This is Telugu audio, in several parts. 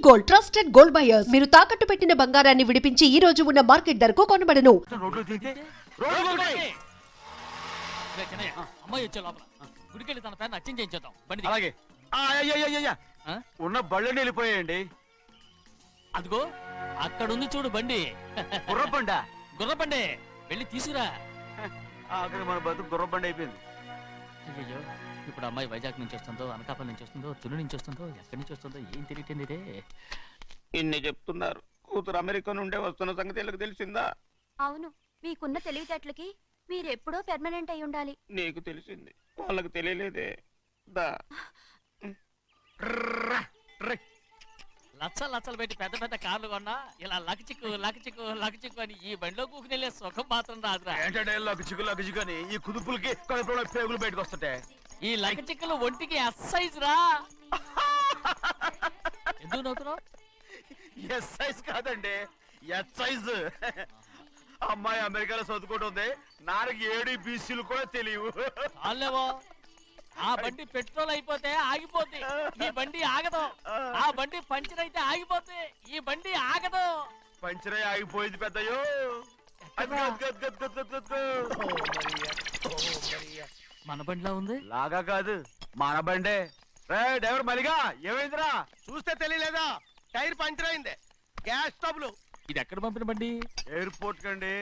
గోల్డ్ ట్రస్టెడ్ గోల్డ్ బయర్స్ మీరు తాకట్టు పెట్టిన బంగారాన్ని విడిపించి ఈ రోజు ఉన్న మార్కెట్ ధరకు కొనబడను. ఉన్న బళ్ళని వెళ్ళిపోయాయండి. అదిగో అక్కడ ఉంది చూడు బండి. గుర్రబండి వెళ్ళి తీసుకురా. అక్కడ మన బతుకు గుర్రబండి అయిపోయింది. అయ్యో ఇప్పుడు అమ్మాయి వైజాగ్ నుంచి వస్తుందో, అనకాపల్లి నుంచి వస్తుందో, తులు నుంచి వస్తుందో, ఎక్కడి నుంచి వస్తుందో ఏం తెలియటండి. ఇన్ని చెప్తున్నారు, కూతురు అమెరికా నుండే వస్తున్న సంగతి వీళ్ళకి తెలిసిందా? అవును, మీకున్న తెలివితేటలకి మీరెప్పుడో పెర్మనెంట్ అయి ఉండాలి. నీకు తెలిసింది, వాళ్ళకి తెలియలేదే. దా లచ్చలు పెట్టి పెద్ద పెద్ద కార్లు కొన్నా ఇలా లకచిక్కు అని ఈ బండిలో కూకునెళ్ళే సుఖం మాత్రం రాదురా. ఏంటంటే లకచిక్కు అని ఈ కుదుపులకి కడుపులో పేగులు బయటకు వస్తుంటాయి. ఈ లకచిక్కులు ఒంటికి ఎక్సైజ్ రా. ఎందుకు నవ్వుతున్నావు? ఎక్సైజ్ కాదండి, ఎక్సైజ్. అమ్మాయి అమెరికాలో చదువుకుంటుంది, నాకు 7 BCలు కూడా తెలియవు. చాలేవో, ఆ బండి పెట్రోల్ అయిపోతే ఆగిపోతే ఈ బండి ఆగదు. ఆ బండి పంచర్ అయితే ఆగిపోతే ఈ బండి ఆగదు. పంచరే ఆగిపోయింది పెద్దయ్యో. మన బండిలా ఉంది. లాగా కాదు, మన బండే. డ్రైవర్ మలిగా ఏమైందిరా? చూస్తే తెలియలేదా? టైర్ పంచర్ అయింది. Gas trouble. ఇది ఎక్కడ పంపిన బండి? ఎయిర్పోర్ట్ కండి.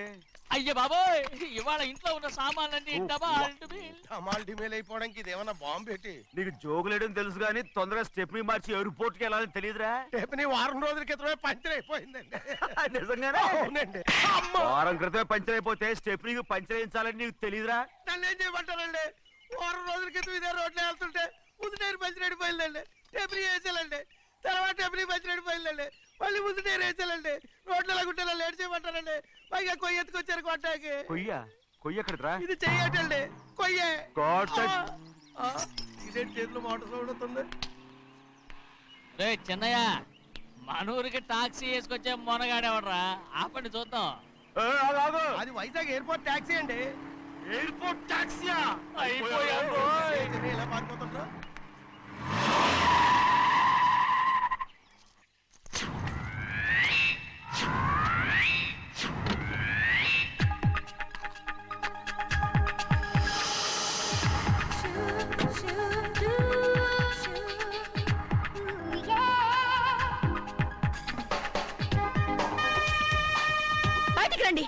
అయ్యే బాబోయ్, ఇవాళ ఇంట్లో ఉన్న సామాన్లన్నీ డమాల్ డిమేల్ అయిపోవడానికి ఇదేమన్నా బాంబు పెట్టి. నీకు జోగులేయడం తెలుసు కానీ తొందరగా స్టెప్ని మార్చి ఎయిర్పోర్ట్ కి వెళ్ళాలని తెలియదురా? స్టెప్ని వారం రోజుల క్రితమే పంచర్ అయిపోయిందండి. నిజంగానే? అవునండి. వారం క్రితమే పంచర్ అయిపోతే స్టెప్ని పంచర్ వేయించాలని నీకు తెలియదురా? నన్ను ఏం చేయమంటారండి? వారం రోజుల క్రితం ఇదే రోడ్లో వెళ్తుంటే ముందు టైర్ పంచర్ అయిపోయిందండి. స్టెప్ని వేసాలండి, తర్వాత స్టెప్ని పంచర్ అయిపోయిందండి, మళ్ళీ ముందు టైర్ వేసాలండి. రోడ్లు ఎలాగుంటే లేట్ చేయమంటారండి. పైగా కొయ్య ఎత్తుకొచ్చారు కొట్టాకి. కొయ్య ఎక్కడరా? ఇది చెయ్యటండి, కొయ్యే. ఇదే చేతిలో మోటార్ సౌండ్ అవుతుంది. రే చిన్నయ్య, మనూరికి టాక్సీ వేసుకొచ్చే మొనగాడేవడరా? ఆపండి చూద్దాం. అది వైజాగ్ ఎయిర్పోర్ట్ టాక్సీ అండి. ఎయిర్పోర్ట్ టాక్సీయా? ఇలా పారిపోతుంటారా? బయటికి రండి.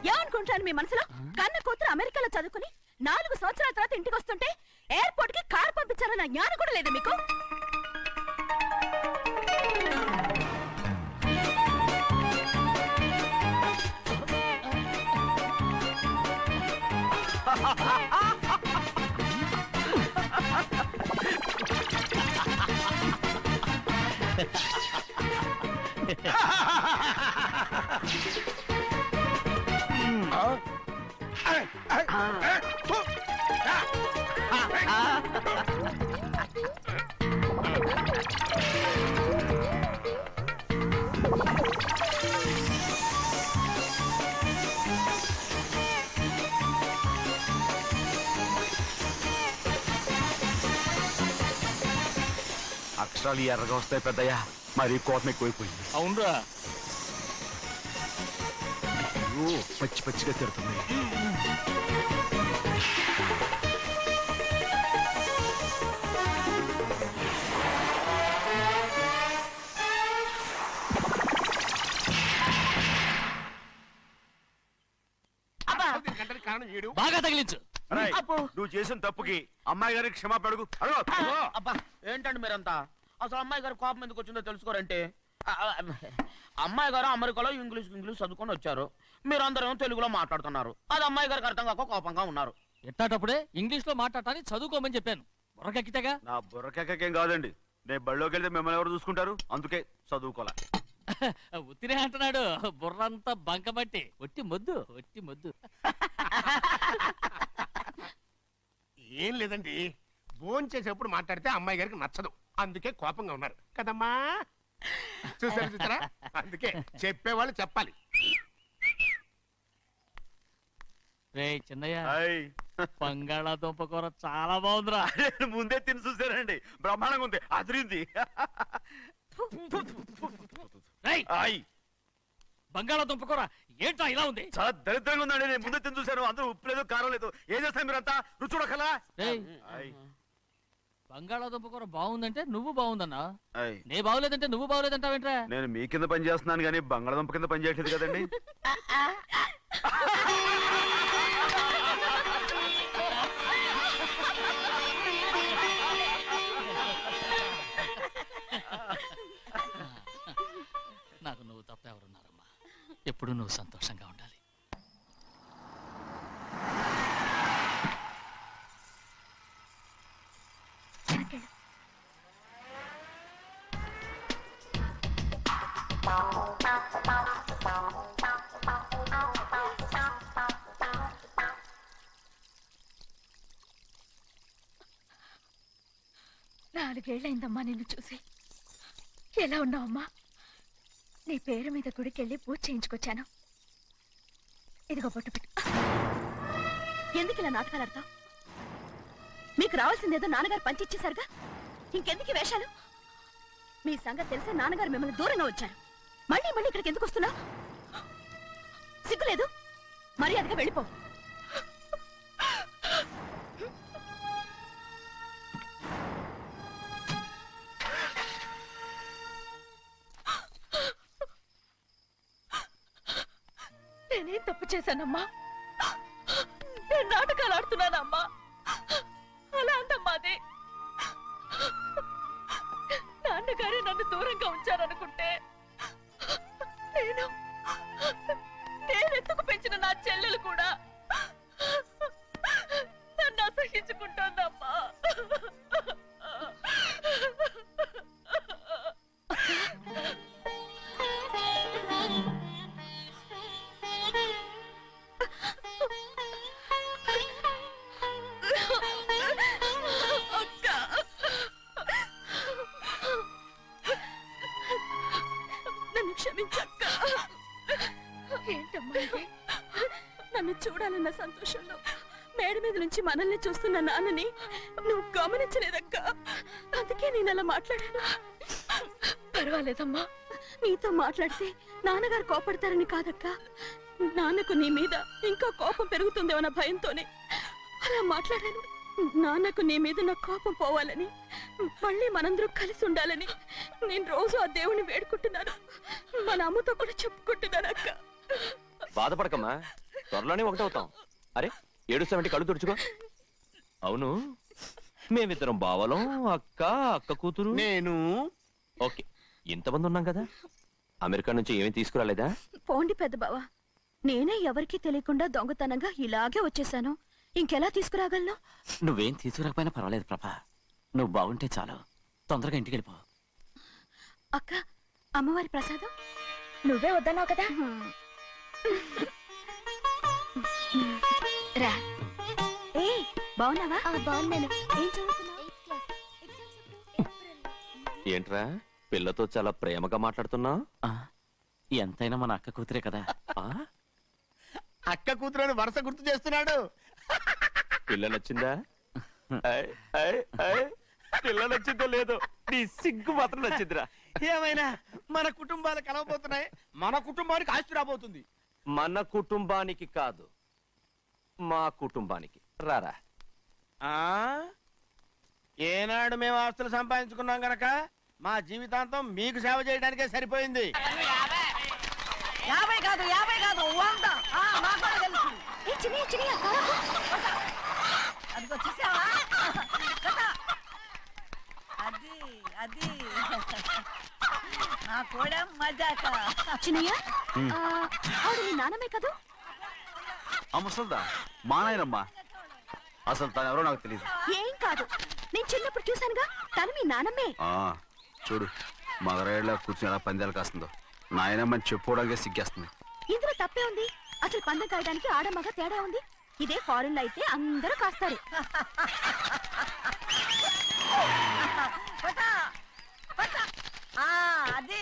ఏమనుకుంటాను మీ మనసులో? కన్న కూతురు అమెరికాలో చదువుకుని 4 సంవత్సరాల తర్వాత ఇంటికి వస్తుంటే ఎయిర్పోర్ట్ కి కార్ పంపించాలన్న జ్ఞానం కూడా లేదా మీకు? అక్షరాలు ఎర్రగా వస్తాయి పెద్దయ్యా, మరి కోపం ఎక్కువైపోయింది. అవునరా, పచ్చి పచ్చిగా తిడుతుంది. బాగా తగిలించు. నువ్వు చేసిన తప్పుకి అమ్మాయి గారికి క్షమాపణ అడుగు. అబ్బా ఏంటండి మీరంతా? అసలు అమ్మాయి గారు కోపం ఎందుకు వచ్చిందో తెలుసుకోరంటే, అమ్మాయి గారు అమెరికాలో ఇంగ్లీష్ చదువుకొని వచ్చారు, మీరందరూ తెలుగులో మాట్లాడుతున్నారు. అది అమ్మాయి గారికి అర్థం కాక కోపంగా ఉన్నారు. ఎట్టాటప్పుడే ఇంగ్లీష్ లో మాట్లాడటానికి చదువుకోమని చెప్పాను. బుర్రకెక్కితేగా. నా బుర్రకెక్కకేం కాదండి, నేను బళ్ళోకి వెళ్తే మిమ్మల్ని ఎవరు చూసుకుంటారు, అందుకే చదువుకోలే. ఉత్తినే అంటున్నాడు, బుర్రంతా బంకమట్టి. ఒట్టి మొద్దు. ఏం లేదండి, భోజనం చేసేప్పుడు మాట్లాడితే అమ్మాయి గారికి నచ్చదు, అందుకే కోపంగా ఉన్నారు కదమ్మా. చూసారా? అందుకే చెప్పేవాళ్ళు చెప్పాలి. రే చిన్నయ్య హాయ్. బంగాళాదుంప కూర చాలా బాగుందిరా. నేను ముందే తిని చూసానండి, బ్రహ్మాండంగా ఉంది, అదిరింది. రేయ్, హాయ్. బంగాళాదుంప కూర ఏంట్రా ఇలా ఉంది? చాలా దరిద్రంగా ఉందండి, నేను ముందే తిని చూశాను. అందరూ ఉప్పు లేదు, కారం లేదు. ఏం చేస్తాను మీరంతా? రుచి చూడకలా. రేయ్, హాయ్. బంగాళాదుంప కూర బాగుందంటే నువ్వు బాగుందన్నా, హాయ్. నే బాగులేదంటే నువ్వు బాగులేదంటావేంట్రా? నేను మీ కింద పని చేస్తున్నాను కానీ బంగాళదుంప కింద పని చేయట్లేదు కదండి. నాకు నువ్వు తప్ప ఎవరున్నారమ్మా? ఎప్పుడు నువ్వు సంతోషంగా ఉండాలి. నాలుగేళ్లైందమ్మా నిన్ను చూసి. ఎలా ఉన్నావమ్మా? నీ పేరు మీద గుడికెళ్ళి పూజ చేయించుకొచ్చాను. ఇదిగో బొట్టు పెట్టు. ఎందుకు ఇలా నాటకాలు ఆడతావు? మీకు రావాల్సిందేదో నాన్నగారు పంచిచ్చేశారుగా, ఇంకెందుకు ఈ వేషాలు? మీ సంగతి తెలిసే నాన్నగారు మిమ్మల్ని దూరంగా వచ్చారు. మళ్ళీ మళ్ళీ ఇక్కడికి ఎందుకు వస్తున్నావు? సిగ్గులేదు? మర్యాదగా వెళ్ళిపో. నేనేం తప్పు చేశానమ్మా? నేను నాటకాలు ఆడుతున్నానమ్మా. అలా అందమ్మాది. నాన్నగారే నన్ను దూరంగా ఉంచారనుకుంటే నేనెత్తుకు పెంచిన నా చెల్లెలు కూడా నన్ను అసహించుకుంటోందమ్మా. క్షమించక్క. ఏంటమ్మా ఇది? నన్ను చూడాలన్న సంతోషంలో మేడ మీద నుంచి మనల్ని చూస్తున్న నాన్నని నువ్వు గమనించలేదక్క. అందుకే నేను అలా మాట్లాడాను. పర్వాలేదమ్మా, నీతో మాట్లాడితే నాన్నగారు కోపడతారని కాదక్క. నాన్నకు నీ మీద ఇంకా కోపం పెరుగుతుందేమన్న భయంతోనే అలా మాట్లాడాను. నాన్నకు నీ మీద నా కోపం పోవాలని, మళ్ళీ మనందరూ కలిసి ఉండాలని నేను రోజు ఆ దేవుని వేడుకుంటున్నాను. మన అమ్మతో కూడా చెప్పుకుంటున్నాను అక్క. బాధపడకమ్మా, త్వరలోనే ఒకటవుతాం. అరే ఏడుస్తామంటే కళ్ళు తుడుచుకో. అవును, మేమిద్దరం బావలం, అక్క కూతురు, నేను. ఓకే, ఇంతమంది ఉన్నాం కదా. అమెరికా నుంచి ఏమీ తీసుకురాలేదా? పోండి పెద్ద బావ, నేనే ఎవరికీ తెలియకుండా దొంగతనంగా ఇలాగే వచ్చేసాను. ఇంకెలా తీసుకురాగలను? నువ్వేం తీసుకురాకపోయినా పర్వాలేదు ప్రభా, నువ్వు బాగుంటే చాలు. తొందరగా ఇంటికి వెళ్ళిపో. అక్క, అమ్మవారి ప్రసాదం నువ్వే వద్దన్నావు కదా. రా. ఏ బాగున్నావా? బాగున్నాను. ఏం చదువుతున్నావు? ఏంట్రా పిల్లతో చాలా ప్రేమగా మాట్లాడుతున్నావు? ఎంతైనా మన అక్క కూతురే కదా. అక్క కూతురు వరుస గుర్తు చేస్తున్నాడు. పిల్ల నచ్చిందా? పిల్ల నచ్చిందో లేదో, నీ సిగ్గు మాత్రం నచ్చిందిరా. ఏమైనా మన కుటుంబాలు కలవబోతున్నాయి, మన కుటుంబానికి ఆస్తి రాబోతుంది. మన కుటుంబానికి కాదు, మా కుటుంబానికి. రారా. ఏనాడు మేము ఆస్తులు సంపాదించుకున్నాం గనక మా జీవితాంతం మీకు సేవ చేయడానికే సరిపోయింది. 50 కాదు 100. మాకు కూడా తెలుసు. అదిగో చూసావా? అది నా కూడా మజాక. చిన్నయ్య, ఆవిడ నీ నాన్నమే కదా? ముసల్దా మా నాయనమ్మా, అసలు తను ఎవరో నాకు తెలియదు. ఏం కాదు, నేను చిన్నప్పుడు చూశానుగా, తను మీ నాన్నమ్మే. చూడు మగరాయిలా కూర్చుని ఎలా పందాలు కాస్తుందో. నాయనమ్మని చెప్పుకోవడానికి సిగ్గేస్తుంది. ఇందులో తప్పే ఉంది? అసలు పందెం కాయడానికి ఆడమగ తేడా ఉంది. ఇదే ఫారెన్ లో అయితే అందరూ కాస్తారు. అది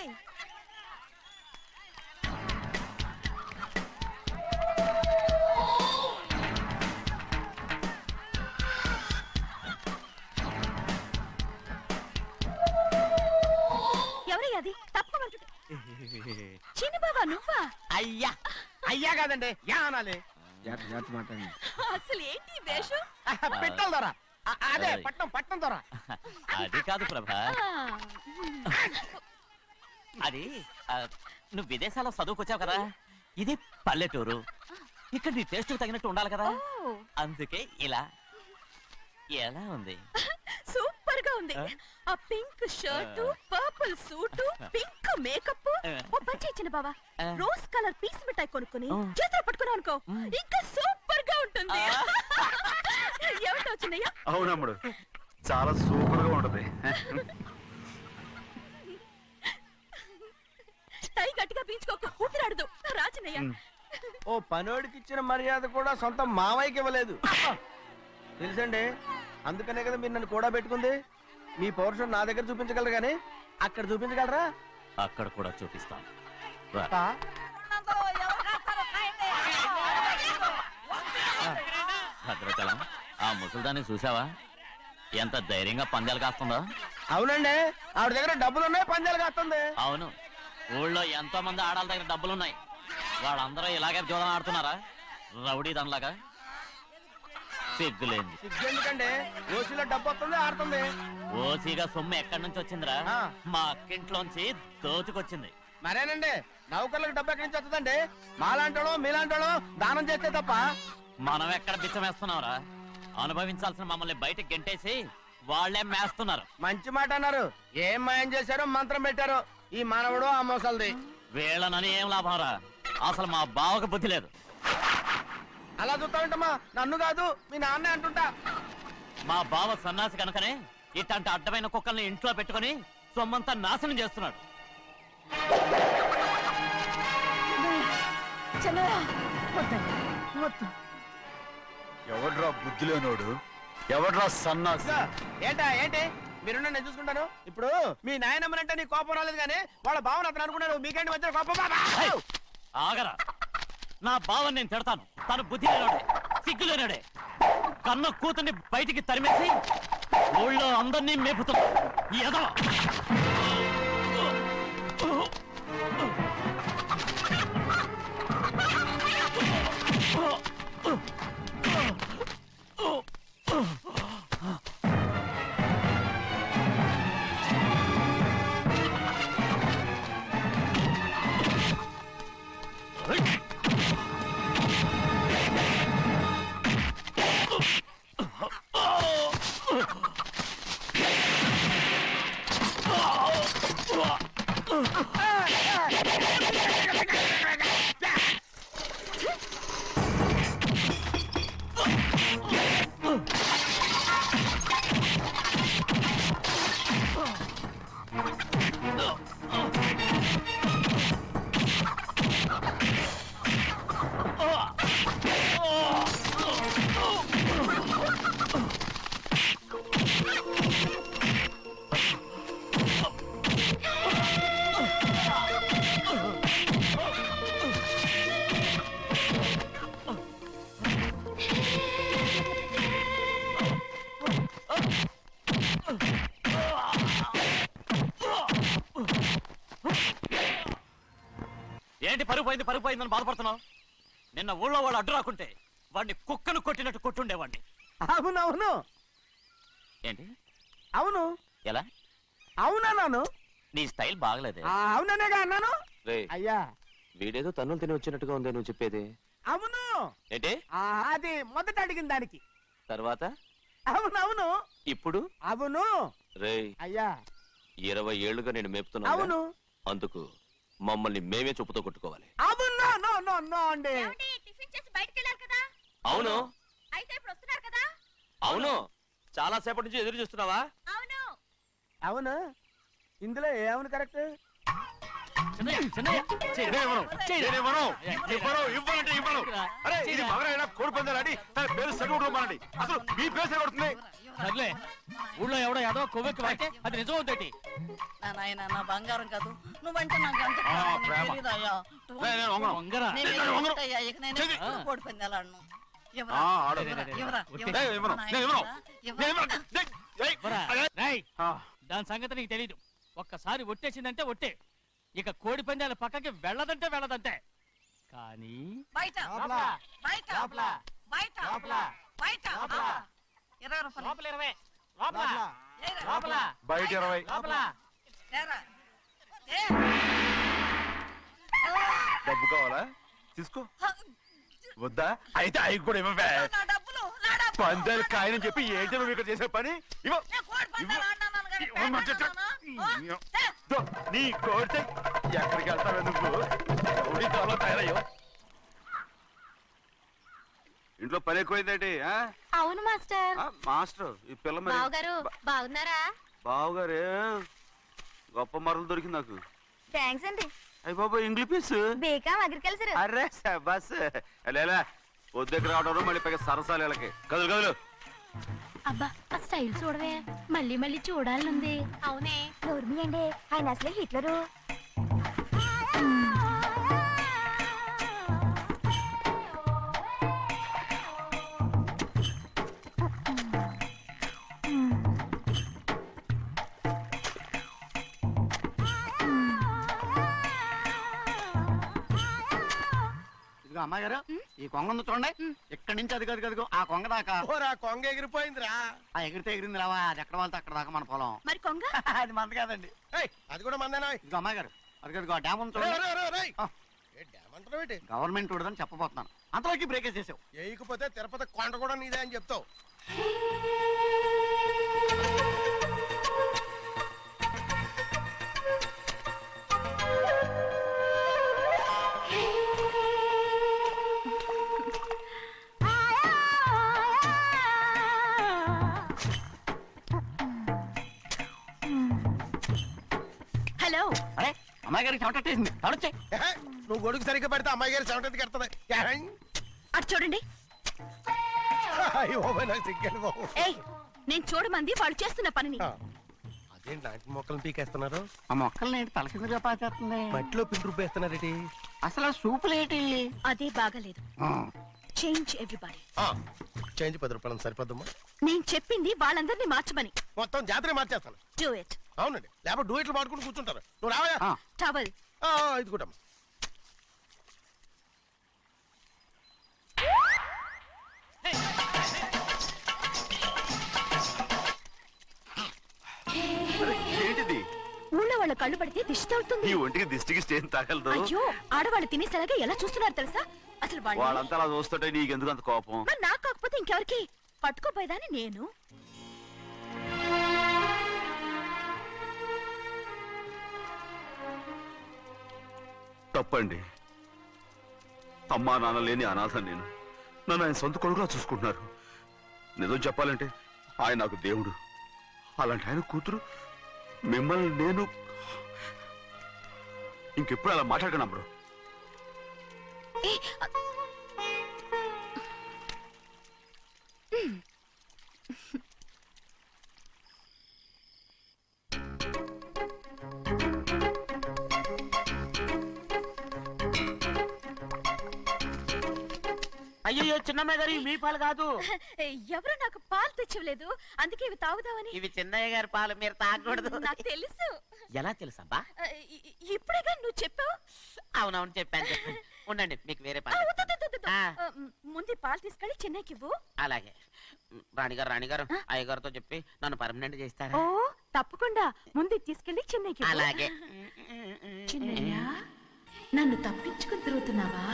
అయ్యా కాదండి యా అనాలి. అసలు ఏంటి ఈ వేషం? పెట్టాలి దొర. అదే పట్నం దొర. అది కాదు ప్రభా, అది నువ్వు విదేశాల్లో చదువుకొచ్చావు కదా, ఇది పల్లెటూరు, ఇక్కడ నీ టేస్ట్ తగినట్టు ఉండాలి కదా, అందుకే ఇలా. ఎలా ఉంది? సూపర్ గా ఉంది. ఆ pink shirt, purple suit, pink makeup. ఓ పని ఇచ్చిన బావా, రోజ్ కలర్ పీస్ మిఠాయి కొనుక్కొని చేతులు పట్టుకున్నావు అనుకో, ఇంకా సూపర్ గా ఉంటుంది. ఏమిటో వచ్చిందయ్యా? అవునమ్ముడు, చాలా సూపర్ గా ఉంటది. టై గట్టిగా పీంచుకోక ఊపిరాడదు రాజనయ్య. ఓ పనోడికి ఇచ్చిన మర్యాద కూడా సొంత మావయ్యకి ఇవ్వలేదు తెలుసండి. అందుకనే కదా మీరు నన్ను కూడా పెట్టుకుంది. మీ పౌరుషం నా దగ్గర చూపించగలరు కానీ అక్కడ చూపించగలరా? అక్కడ కూడా చూపిస్తాను. భద్రాచలం, ఆ ముసల్దాన్ని చూసావా? ఎంత ధైర్యంగా పందాలు కాస్తుందో. అవునండి, ఆవిడ దగ్గర డబ్బులు ఉన్నాయి, పందాలు కాస్తుంది. అవును, ఊళ్ళో ఎంతో మంది ఆడాళ్ళ దగ్గర డబ్బులున్నాయి, వాళ్ళందరూ ఇలాగే జోదం ఆడుతున్నారా రౌడీ దానిలాగా? సిగ్గులేంది. సిగ్గెందుకండి, ఓసీలో డబ్బు వస్తుంది, ఆడుతుంది. ఓసీగా సొమ్ము ఎక్కడి నుంచి వచ్చిందిరా? మా అక్కింట్లోంచి దోచుకొచ్చింది. మరేనండి, నౌకర్లకు డబ్బు ఎక్కడి నుంచి వస్తుందండి? మాలాంటోళ్ళు మీలాంటోళ్ళు దానం చేస్తే తప్ప. మనం ఎక్కడ బిచ్చమేస్తున్నావురా? అనుభవించాల్సిన మమ్మల్ని బయటకు గెంటేసి వాళ్లే మేస్తున్నారు. మంచి మాట అన్నారు. ఏం మాయం చేశారో మంత్రం పెట్టారో ఈ మానవుడు ఆ మోసల్ది. వీళ్ళనని ఏం లాభం రా? అసలు మా బావకు బుద్ధి లేదు. అలా చూస్తా ఉంటామా? నన్ను కాదు మీ నాన్నే అంటుంటా. మా బావ సన్నాసి కనుకనే ఇట్లాంటి అడ్డమైన కుక్కల్ని ఇంట్లో పెట్టుకుని సొమ్మంతా నాశనం చేస్తున్నాడు. ఎవడ్రా బుద్ధి లేనోడు? ఎవడ్రా సన్నాసి? ఏంటి మీరు నేను చూసుకుంటాను. ఇప్పుడు మీ నాయనమ్మనంటే నీ కోపం రాలేదు కానీ వాళ్ళ భావన అతను అనుకున్నాడు. మీకేంటి వచ్చిన కోపం? ఆగరా, నా బావని నేను తిడతాను. తను బుద్ధి లేనాడే, సిగ్గు లేనాడే, కన్న కూతుర్ని బయటికి తరిమేసి ఊళ్ళో అందరినీ మేపుతున్నా. ఏదో ఏంటి పరుగు పోయిందని బాధపడుతున్నావు? నిన్న ఊళ్ళో వాళ్ళు అడ్డు రాకుంటే వాడిని కుక్కను కొట్టినట్టు కొట్టుండేవాడిని. అవునవును. ఏంటి? అవును. ఎలా? అవునన్నాను. నీ స్టైల్ బాగలేదే. అవుననేగా అన్నాను. అయ్యా, వీడేదో తన్నులు తిని వచ్చినట్టుగా ఉంది నువ్వు చెప్పేది. అవును. ఏంటి? అది మొదట అడిగిన దానికి తర్వాత అవునవును. ఇప్పుడు అవును. రేయ్, అయ్యా 20 ఏళ్లుగా నేను మేపుతున్నా. అవును. అందుకు మమ్మల్ని మేమే చెప్పుతో కొట్టుకోవాలి. అవును. నో అండి. టిఫిన్ చేసి బయటికి వెళ్ళాలి కదా? అవును. అయితే ఇప్పుడు వస్తున్నారు కదా? అవును. చాలా సేపటి నుంచి ఎదురు చూస్తున్నావా? అవును. అవును. ఇందులో ఏమవును కరెక్ట్? సర్లే, ఊళ్ళో ఎవడో ఏదో కొవ్వెక్కి వాడితే అది నిజం అవుతాయి. నాయన నా బంగారం కాదు, నువ్వంటే నాకు అంత తెలీదయ్యా. ఇక నేను కోడి పందాలాడను. దాని సంగతి నీకు తెలీదు. ఒక్కసారి ఒట్టేసిందంటే ఒట్టే. ఇక కోడి పందాల పక్కకి వెళ్ళదంటే వెళ్ళదంటే. కానీ బయట బయట బయట బయట 20 రూపాయలు లోపల 20 లోపల ఏరా. లోపల బయట 20 లోపల ఏరా. డబ్బు కావాలా తీసుకో వద్దా అయితే అవి కూడా ఇవ్వవే నా డబ్బులు పందాలు కాయని చెప్పి ఏంటి నువ్వు ఇక్కడ చేసే పని ఇవ్వ నేను కోడి పందాలు ఆడినాను కానీ ఇవ్వమంటే పెట్టాను. దో, నీ కోరితే ఎక్కడికి వెళ్తావే నువ్వు రౌడీ తాలో తయారయ్యో ఇంట్లో పని ఎక్కువైందేంటి అవును మాస్టర్. మాస్టర్ ఈ పిల్ల మరి బావగారు బాగున్నారా? బావుగారే గొప్ప మరలు దొరికింది నాకు థ్యాంక్స్ అండి. అయ్యి బాబు ఇంగ్లీష్ పీస్ బీకాం అగ్రికల్చర్. అరే బస్ లేలా వద్దకు రావడం మళ్ళీ పైగా సరసాలు వీళ్ళకి కదులు కదులు అబ్బా ఆ స్టైల్ చూడవే, మళ్ళీ మళ్ళీ చూడాలనుంది. అవునే నోర్మి అండి, ఆయన అసలే హిట్లరు. అమ్మాయి గారు ఈ కొంగ ఉంది చూడండి, ఇక్కడి నుంచి అది గదిగో ఆ కొంగ దాకా. కొంగ ఎగిరిపోయిందిరా. ఆ ఎగిరితే ఎగిరింది రావా, అది ఎక్కడ వాళ్ళతో అక్కడ దాకా మన పొలం. మరి కొంగ అది మంద కాదండి. అది కూడా మందేనా? ఇదిగో అమ్మాయి గారు అది గదిగో డ్యామ్ ఉంది చూడండి. గవర్నమెంట్ ఉండదని చెప్పబోతున్నాను, అంతలోకి బ్రేక్ వేసేసావు. వేయకపోతే తిరుపతి కొండ కూడా నీదే అని చెప్తావు. హలో. అరే అమ్మాయి గారికి చెమటేసింది, తడొచ్చే. నువ్వు గొడుగు సరిగ్గా పెడితే అమ్మాయి గారి సెవెంటీ కడుతుంది. అటు చూడండి. ఏయ్, నేను చూడమంది వాళ్ళు చేస్తున్న పనిని. అదేంటి లాంటి మొక్కలను పీకేస్తున్నారు? ఆ మొక్కల్ని ఏంటి తల కిందగా పాచేస్తుంది? మట్టిలో పిండి రుబ్బేస్తున్నారేటి? అసలు ఆ సూపులేటి? అదే బాగాలేదు. Change everybody. చేంజ్ 10 రూపాయలు సరిపోద్దమ్మా. నేను చెప్పింది వాళ్ళందరినీ మార్చమని. మొత్తం జాతర మార్చేస్తాను. Do it. అవునండి, లేకపోతే డూ ఇట్లు మాడుకుంటూ కూర్చుంటారు. నువ్వు రావా? టవల్. ఇది కూడా ఏంటిది? ఊళ్ళో వాళ్ళ కళ్ళు పడితే దిష్టి తగులుతుంది. ఈ ఒంటికి దిష్టికి స్టేన్ తగలదు. అయ్యో, ఆడవాళ్ళు తినేసేలాగా ఎలా చూస్తున్నారు తెలుసా? అసలు వాళ్ళంతా అలా చూస్తుంటే నీకెందుకు అంత కోపం? మరి నాకు కాకపోతే ఇంకెవరికి? పట్టుకోపోయేదాన్ని నేను. తప్పండి. అమ్మా నాన్న లేని అనాథ నేను. నన్ను ఆయన సొంత కొడుకులా చూసుకుంటున్నారు. నిజం చెప్పాలంటే ఆయన నాకు దేవుడు. అలాంటి ఆయన కూతురు మిమ్మల్ని నేను ఇంకెప్పుడు అలా మాట్లాడగలను బ్రో. అయ్యో చిన్నమ్మాయి గారు మీ పాలు కాదు. ఎవరు నాకు పాలు తెచ్చివ్వలేదు, అందుకే ఇవి తాగుదామని. ఇవి చిన్నయ్య గారి పాలు, మీరు తాగకూడదు. నాకు తెలుసు. ఎలా తెలుసబ్బా? ఇప్పుడేగా నువ్వు చెప్పావు. అవునవును చెప్పాను. ఉండండి, మీకు వేరే పాలు. ముందు పాలు తీసుకెళ్ళి చెన్నైకి ఇవ్వు. అలాగే. రాణిగారు అయ్యగారితో చెప్పి నన్ను పర్మనెంట్ చేస్తారా? ఓ తప్పకుండా, ముందు తీసుకెళ్ళి చెన్నైకి. అలాగే. చిన్నయ్య, నన్ను తప్పించుకుని తిరుగుతున్నావా?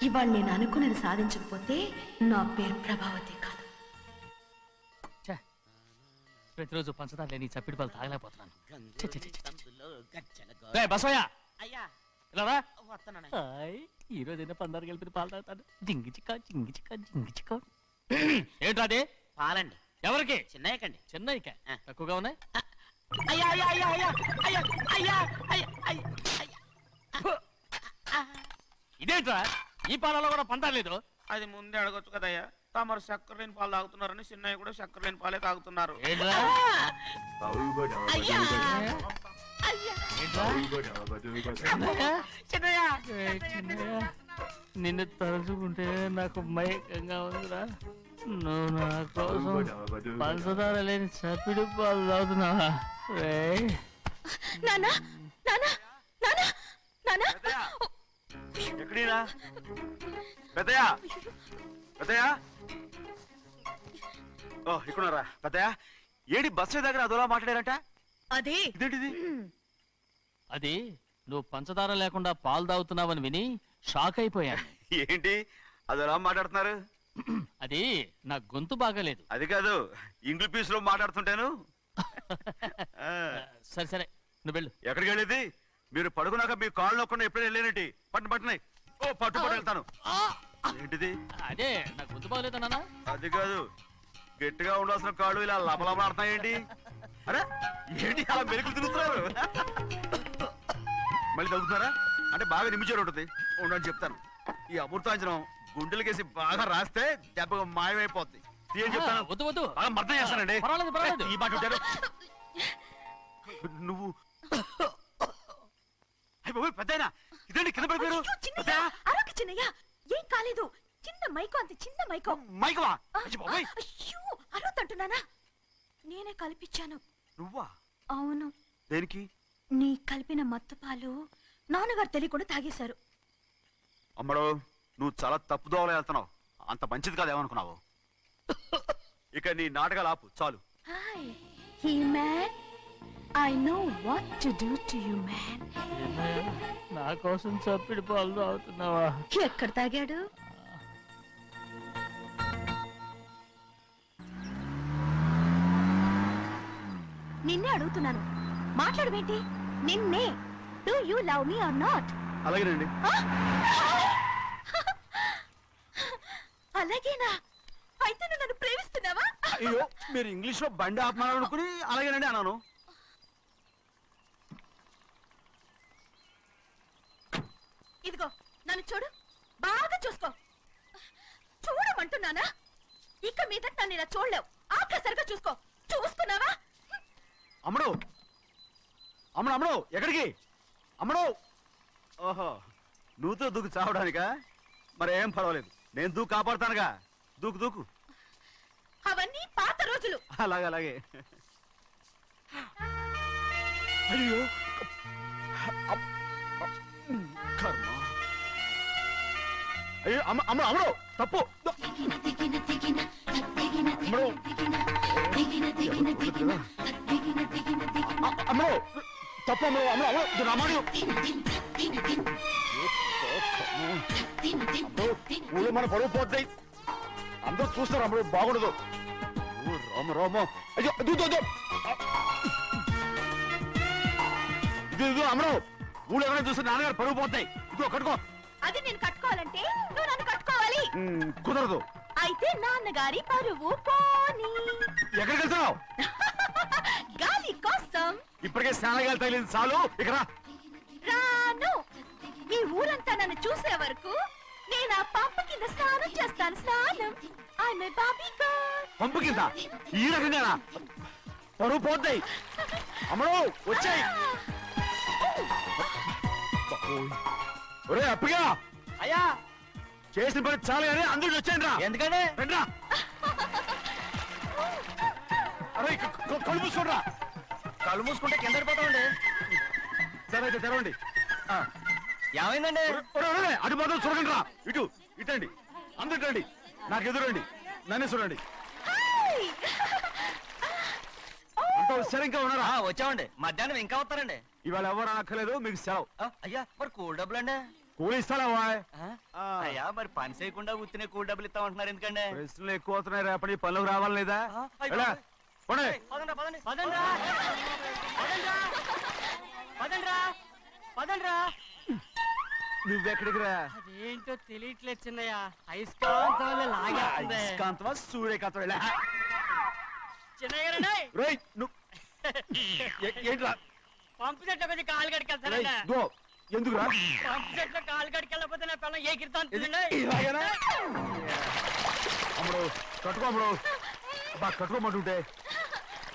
ఇవాళ నేను అనుకున్నది సాధించకపోతే నా పేరు ప్రభావతి కాదు. ప్రతిరోజు పంచదార లేని చప్పిడి పాలు తాగలేకపోతున్నాను. బసోయా ఈ రోజైనా పందారు కలిపి పాలు తాగుతాను. జింగి చిక్క జింగి చిక్క జింగి చిక్క. ఏంటది? పాలండి. ఎవరికి? చిన్నయ్యకండి. చిన్నయ్యక తక్కువగా ఉన్నాయి. అయ్యా అయ్యా అయ్యా అయ్యా అయ్యా అయ్యా అయ్యా. ఇదేంట్రా, ఈ పాలలో కూడా పంట లేదు? అది ముందే అడగొచ్చు కదయ్యా. తమరు చక్కెర లేని పాలు తాగుతున్నారని చిన్నయ్య కూడా చక్కెర లేని పాలే తాగుతున్నారు. నిన్ను తలుచుకుంటే నాకు మైకంగా ఉందిరా. నువ్వు నా కోసం పంచదార లేని చప్పిడి పాలు తాగుతున్నావా? నానా నానా నానా నానా ఎక్కడీనా పెద్దయా పెద్దయా ఓ ఇక్కడున్నారా పెద్దయా ఏడి బస్సు దగ్గర అదోలా మాట్లాడారంట అది ఇదేంటిది అది నువ్వు పంచదార లేకుండా పాలు తాగుతున్నావని విని షాక్ అయిపోయాను. ఏంటి అదోలా మాట్లాడుతున్నారు? అది నా గొంతు బాగాలేదు. అది కాదు ఇంగ్లీష్ పీస్ లో మాట్లాడుతుంటాను. సరే సరే నువ్వు వెళ్ళు. ఎక్కడికి వెళ్ళేది? మీరు పడుకున్నాక మీ కాళ్ళు నొక్కకుండా ఎప్పుడైనా వెళ్ళేనంటి పట్టు పట్టునాయి. ఓ పట్టు పట్టు వెళ్తాను. ఏంటిది? అదే నా గొంతు బాగలేదు నాన్న. అది కాదు గట్టిగా ఉండాల్సిన కాళ్ళు ఇలా లబలబలాడుతున్నాయేంటి? అరే ఏంటి అలా మెరుకులు తిరుగుతున్నారు? మళ్ళీ తగ్గుతున్నారా? అంటే బాగా నిమిషాలు ఉంటుంది ఉండని చెప్తాను. ఈ అమృతాంజనం గుండెలకేసి బాగా రాస్తే దెబ్బగా మాయమైపోద్ది. తీయని చెప్తాను. వద్దు వద్దు బాగా మర్దం చేస్తానండి. పర్వాలేదు పర్వాలేదు. ఈ మాట ఉంటాడు నువ్వు. పెద్దయినా ఇదండి కింద పడిపోయారు. అరొక చిన్నయ్య ఏం కాలేదు. చిన్న మైకో, అంత చిన్న మైకో. మైకవా? అయ్యో అరవతంటున్నానా? నేనే కల్పించాను. నువ్వా? అవును. దేనికి? నీ కలిపిన మత్తు పాలు నాన్నగారు తెలియకుండా తాగేశారు. అమ్మడు నువ్వు చాలా తప్పుదోవలో వెళ్తున్నావు. అంత మంచిది కాదేమనుకున్నావు. ఇక నీ నాటకాలు ఆపు చాలు. Hi he man, I know what to do to you man. నా కోసం చప్పిడి పాలు తాగుతున్నావా? ఎక్కడ తాగాడు? నిన్నే అడుగుతున్నాను. మాట్లాడవేంటి? నిన్నే. Do you love me or not? అలాగేనండి. అలాగేనా? అయితే నువ్వు నన్ను ప్రేమిస్తున్నావా? అయ్యో మీరు ఇంగ్లీష్ లో బండి ఆపమాలనుకుని అలాగేనండి అన్నాను. ఇదిగో నన్ను చూడు, బాగా చూసుకో. చూడమంటున్నానా? ఇక మీద నన్ను ఇలా చూడలేవు. ఆఖసరిగా చూసుకో. చూసుకున్నావా? అమ్మడు అమ్మడు అమ్మడు ఎక్కడికి? అమ్మడు. ఓహో నువ్వుతో దూకు చావడానికా? మరేం పర్వాలేదు నేను దూకు కాపాడుతానుగా. దూకు దూకు. అవన్నీ పాత రోజులు. అలాగే అలాగే. అయ్యో కర్మ. అయ్యో అమ్మ అమ్మ అమ్మడు తప్పు. అమ్మడు అమ్మడు తప్పు. అమ్మడు అమ్మడు అమ్మడు రామాడు. ఊళ్ళో మన పరువు పోతాయి. అందరూ చూస్తారు. అమ్మడు బాగుండదు. రామ రామ. అయ్యో ఇది అమ్మడు ఊళ్ళో ఎవరైనా చూస్తే నాన్నగారు పరువు పోతాయి. ఇదిగో కట్టుకో. అది నేను కట్టుకోవాలంటే నువ్వు నన్ను కట్టుకోవాలి. కుదరదు. అయితే నాన్నగారి పరువు పోనీ. ఎక్కడికి వెళ్తున్నావు? గాలి కోసం. ఇప్పటికే స్నానగాలు తగిలింది చాలు. ఇక్కడ రాను. ఈ ఊరంతా నన్ను చూసే వరకు నేను ఆ పంపు కింద స్నానం చేస్తాను. స్నానం. I'm a Barbie girl. పంపు కింద ఈ రకంగా పరువు పోతాయి. అమ్మడు వచ్చాయి. ఒరే అప్పగా అయ్యా చేసిన పని చాలు కానీ అందరూ వచ్చాను రా. ఎందుకంటే రండిరా. అరే కళ్ళు మూసుకోండిరా. కళ్ళు మూసుకుంటే కింద పడిపోతామండి. సరే అయితే తెరవండి. ఏమైందండి? అటు మాత్రం చూడండి రా. ఇటు ఇటండి. అందరు ఇటండి. నాకు ఎదురండి. నన్నే చూడండి. అంతా సరే ఇంకా ఉన్నారా? వచ్చామండి. మధ్యాహ్నం ఇంకా వస్తారండి. ఇవాళ ఎవరు అనక్కర్లేదు. మీకు సెలవు. అయ్యా మరి కూల్ డబ్బులు అండి? కూలి ఇస్తారా? అయ్యా మరి పని చేయకుండా ఉత్తినే కూల్ డబ్బులు ఇస్తామంటున్నారు ఎందుకండి? ప్రశ్నలు ఎక్కువ అవుతున్నాయి. రేపటి పనులకు రావాలి లేదా? నువ్వెక్కడికి రా? అదేంటో తెలియట్లేదు చిన్నయ్య. అయస్కాంతం వల్ల లాగేస్తుంది. అయస్కాంతమా సూర్యకాంతం? చిన్నయ్య ఏంట్రా? పంపు చెట్లు కొంచెం కాలు కడికెళ్తానండి. ఎందుకురా? పంపు చెట్లు కాలు కడికెళ్ళకపోతే నా పిల్లలు ఏ కిర్తాను. అమ్ముడు కట్టుకో. అమ్ముడు బా కట్టుకోమంటుంటే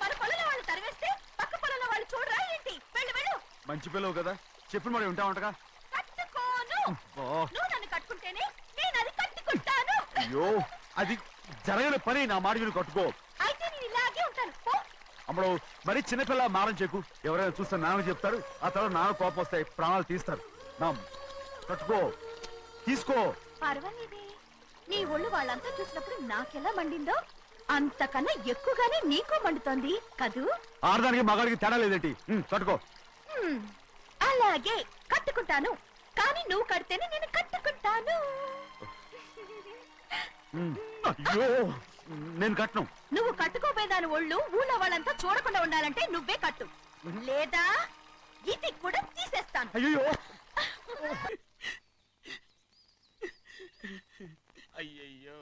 మన పొలంలో వాళ్ళు తరివేస్తే పక్క పొలంలో వాళ్ళు చూడరా ఏంటి? వెళ్ళు వెళ్ళు. మంచి పిల్లవు కదా చెప్పిన మరి ఉంటావంటగా. కట్టుకోను. నువ్వు నన్ను కట్టుకుంటేనే నేను అది కట్టుకుంటాను. అయ్యో అది జరగని పని. నా మాట విని కట్టుకో. అయితే నేను ఇలాగే ఉంటాను. పో. అమ్మడు మరి చిన్నపిల్ల మారం చెక్కు. ఎవరైనా చూస్తే నాన్న చెప్తారు. ఆ తర్వాత నాన్న కోపం వస్తాయి. ప్రాణాలు తీస్తారు. నా కట్టుకో. తీసుకో. పర్వాలేదే, నీ ఒళ్ళు వాళ్ళంతా చూసినప్పుడు నాకెలా మండిందో అంతకన్నా ఎక్కువగానే నీకు మండుతోంది కదూ. ఆడదానికి మగాడికి తేడా లేదేంటి? కట్టుకో. అలాగే కట్టుకుంటాను, కానీ నువ్వు కడితేనే నేను కట్టుకుంటాను. అయ్యో నేను కట్టను. నువ్వు కట్టుకోపోయేదాని ఒళ్ళు ఊళ్ళో వాళ్ళంతా చూడకుండా ఉండాలంటే నువ్వే కట్టు, లేదా ఇది కూడా తీసేస్తాను. అయ్యో అయ్యయ్యో,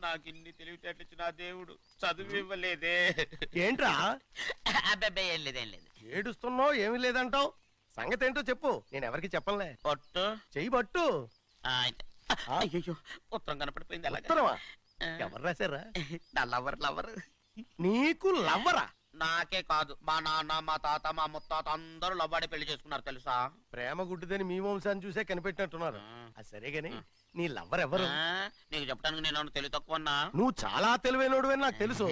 నాకు ఇన్ని తెలివితేటలు ఇచ్చిన దేవుడు చదువు ఇవ్వలేదే. ఏంట్రా అబ్బాయి ఏం లేదు, ఏం లేదు. ఏడుస్తున్నావు? ఏమీ లేదంటావు. సంగతి ఏంటో చెప్పు, నేను ఎవరికి చెప్పలే. పట్టు చెయ్యి పట్టు. అయ్యో, ఉత్తరం కనపడిపోయింది. అలాగే ఉత్తరమా? ఎవరు రాశారా? నా లవర్ లవర్. నీకు లవ్వరా? నాకే కాదు, మా నాన్న, మా తాత, మా ముత్తాత అందరూ లవ్వాడి పెళ్లి చేసుకున్నారు తెలుసా. ప్రేమ గుడ్డిదని మీ వంశాన్ని చూసే కనిపెట్టినట్టున్నారు. అది సరే గాని నీ లవ్వర్ ఎవరు? నీకు చెప్పడానికి నేను తెలివి తక్కువన్నా? నువ్వు చాలా తెలివైనడు అని నాకు తెలుసు.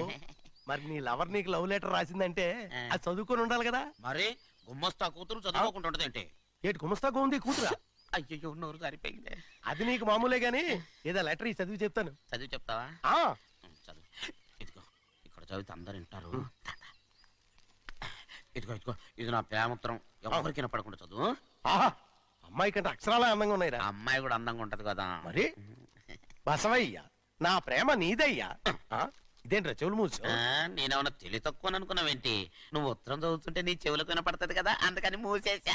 మరి నీ లవర్ నీకు లవ్ లెటర్ రాసిందంటే అది చదువుకొని ఉండాలి కదా. మరి గుమ్మస్తా కూతురు చదువుకుంటూ ఏంటి? ఏటి గుమస్తాగా ఉంది కూతురా? అయ్యో, నోరు సరిపోయింది. అది నీకు మామూలే గాని ఏదో లెటర్ ఈ చదివి చెప్తాను. చదివి చెప్తావా? చదువు. ఇదిగో, ఇక్కడ చదివితే అందరు వింటారు. ఇదిగో ఇదిగో, ఇది నా ప్రేమోత్తరం. ఎవరికి వినపడకుండా చదువు. అమ్మాయి కంటే అక్షరాలే అందంగా ఉన్నాయిరా. అమ్మాయి కూడా అందంగా ఉంటది కదా. మరి బసవయ్య, నా ప్రేమ నీదయ్యా. ఇదేంట్రా చెవులు మూసు? నేనేమన్నా తెలివి తక్కువ అనుకున్నావేంటి? నువ్వు ఉత్తరం చదువుతుంటే నీ చెవులకు వినపడుతుంది కదా, అందుకని మూసేసా.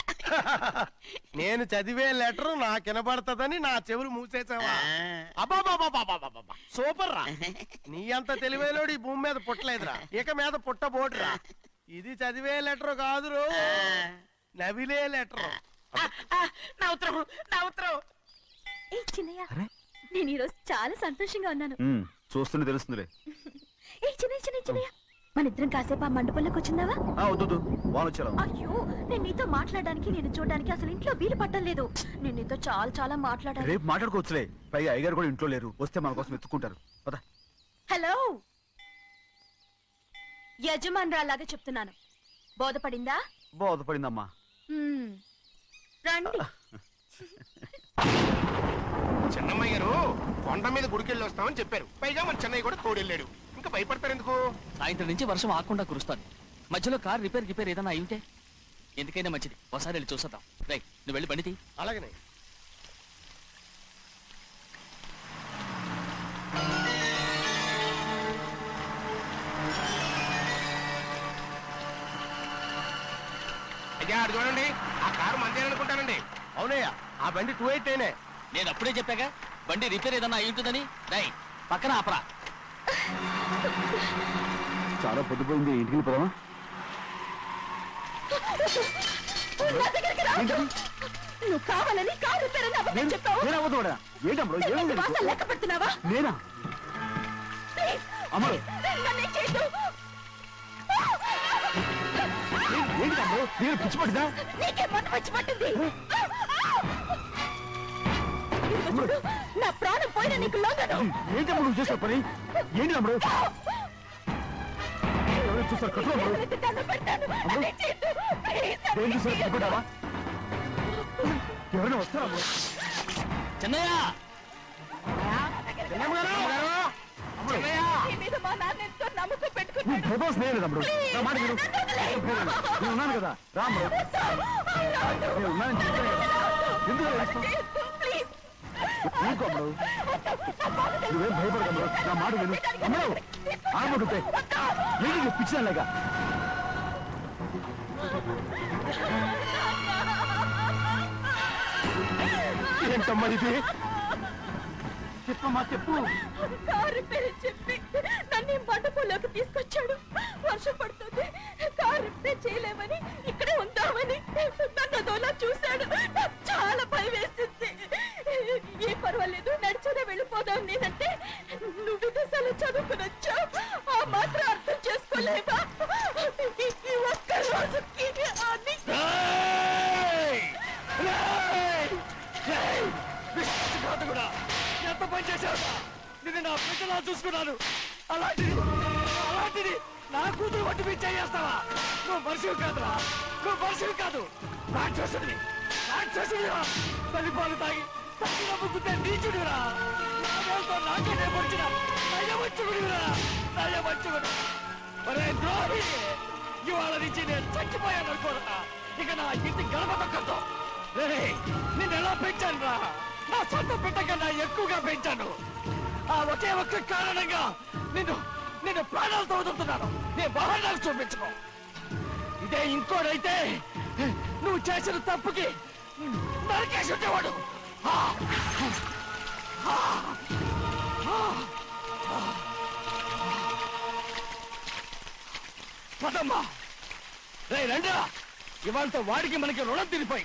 నేను చదివే లెటర్ నాకు వినపడుతుందని నా చెవులు మూసేసావా? అబ్బాబాబాబాబాబాబా, సూపర్ రా. నీ అంత తెలివైనోడు ఈ భూమి మీద పుట్టలేదురా, ఇక మీద పుట్టబోడురా. ఇది చదివే లెటర్ కాదురు, నవిలే లెటర్. నా ఉత్తరం, నా ఉత్తరం. ఏ చిన్నయ్య, నేను ఈరోజు చాలా సంతోషంగా ఉన్నాను. చూస్తుంటే తెలుస్తుందిలే. ఏ చిన్నయ్య, మన ఇద్దరం కాసేపు ఆ మండపంలోకి వచ్చిందావా? వద్దు, వానొచ్చారు. అయ్యో, నేను నీతో మాట్లాడడానికి, నేను చూడడానికి అసలు ఇంట్లో వీలు పట్టలేదు. నేను నీతో చాలా చాలా మాట్లాడాను. రేపు మాట్లాడుకోవచ్చులే. పైగా అయ్యగారు కూడా ఇంట్లో లేరు, వస్తే మన కోసం ఎత్తుకుంటారు. హలో, యజమానురాలాగా చెప్తున్నాను, బోధపడిందా? బోధపడిందమ్మా. రండి. చెన్నమ్మాయి గారు కొండ మీద గుడికెళ్ళి వస్తామని చెప్పారు. పైగా మన చెన్నయ్య కూడా తోడెళ్ళాడు. ఇంకా భయపడతారు ఎందుకు? సాయంత్రం నుంచి వర్షం ఆకుండా కురుస్తాను. మధ్యలో కార్ రిపేర్ ఏదైనా అయి ఉంటే ఎందుకైనా మంచిది, ఒకసారి వెళ్ళి చూసేద్దాం. రైట్, నువ్వు వెళ్ళి బండి తీ. అలాగనే. అయ్యా అది చూడండి, ఆ కారు మందేననుకుంటానండి. అవునయ్యా, ఆ బండి 288. నేను అప్పుడే చెప్పాగా బండి రిపేర్ ఏదన్నా అయి ఉంటుందని. రైట్, పక్కన ఆపరా. చాలా పొద్దుపోయింది, ఇంటికి వెళ్ళిపోదామా? నువ్వు కావాలని కారు రిపేర్ అని అబద్ధం చెప్పావు. లెక్క పెడుతున్నావా? నేనా? అమ్మా, పిచ్చి పట్టిందా? నీకే మొన్న పిచ్చి పట్టింది. నా ప్రాణం పోయినా నీకు లోగను. ఏంటమ్మా నువ్వు చేసే పని? ఏంటి అమ్మడు? చూస్తారు కట్టు అమ్మడు. ఏం చూసారు? భయపడ్డావా? ఎవరైనా వస్తారా అమ్మడు? చెన్నయ్య, స్నేహితుడు నా మాట నేను ఉన్నాను కదా. రామ్మడు, నేను ఉన్నానని చెప్పాను కదా. ఎందుకు నీకు అమ్మడు? నువ్వేం భయపడకమ్మడు, నా మాట విను. అమ్మడు ఆడబడుతే ఏంటి పిచ్చిదాలేక? ఏంటమ్మా ఇది? చెప్పమ్మా, చెప్పు. కారు పేరు చెప్పి నన్ను మండపంలోకి తీసుకొచ్చాడు. వర్షం పడుతుంది, కారు రిపేర్ చేయలేమని ఇక్కడే ఉందామని నన్ను అదోలా చూశాడు. నాకు చాలా భయం వేసింది. ఏ పర్వాలేదు, నడిచేదే వెళ్ళిపోదాం నేనంటే, నువ్వు విదేశాలు చదువుకుని వచ్చావు, ఆ మాత్రం అర్థం చేసుకోలేవా? ఈ ఒక్క రోజుకి ఎంత పని చేశావు? నేను నా బిడ్డలా చూసుకున్నాను. అలాంటిది నా కూతురు వంటి మీద చేస్తావా? నువ్వు మనిషివి కాదురా, నువ్వు మనిషివి కాదు. రాక్షసుడివి, తల్లిపాలు తాగి నమ్ముకుంటే నీచుడురా నాకే పొడిచిన నయమచ్చుకుడురా నయమచ్చుకుడు ఒరే ద్రోహి ఇవాళ నుంచి నేను చచ్చిపోయాను అనుకోరా ఇక నా ఇంటి గడప తొక్కతో నిన్ను ఎలా పెంచాను రా నా సొంత బిడ్డ కన్నా ఎక్కువగా పెంచాను ఆ ఒకే ఒక్క కారణంగా నిన్ను ప్రాణాలతో వదులుతున్నాను నీ బాగా నాకు చూపించుకో ఇదే ఇంకోడైతే నువ్వు చేసిన తప్పుకి నరికేసి ఉండేవాడు పదమ్మా రే రండా ఇవాళతో వాడికి మనకి రుణం తిరిగిపోయి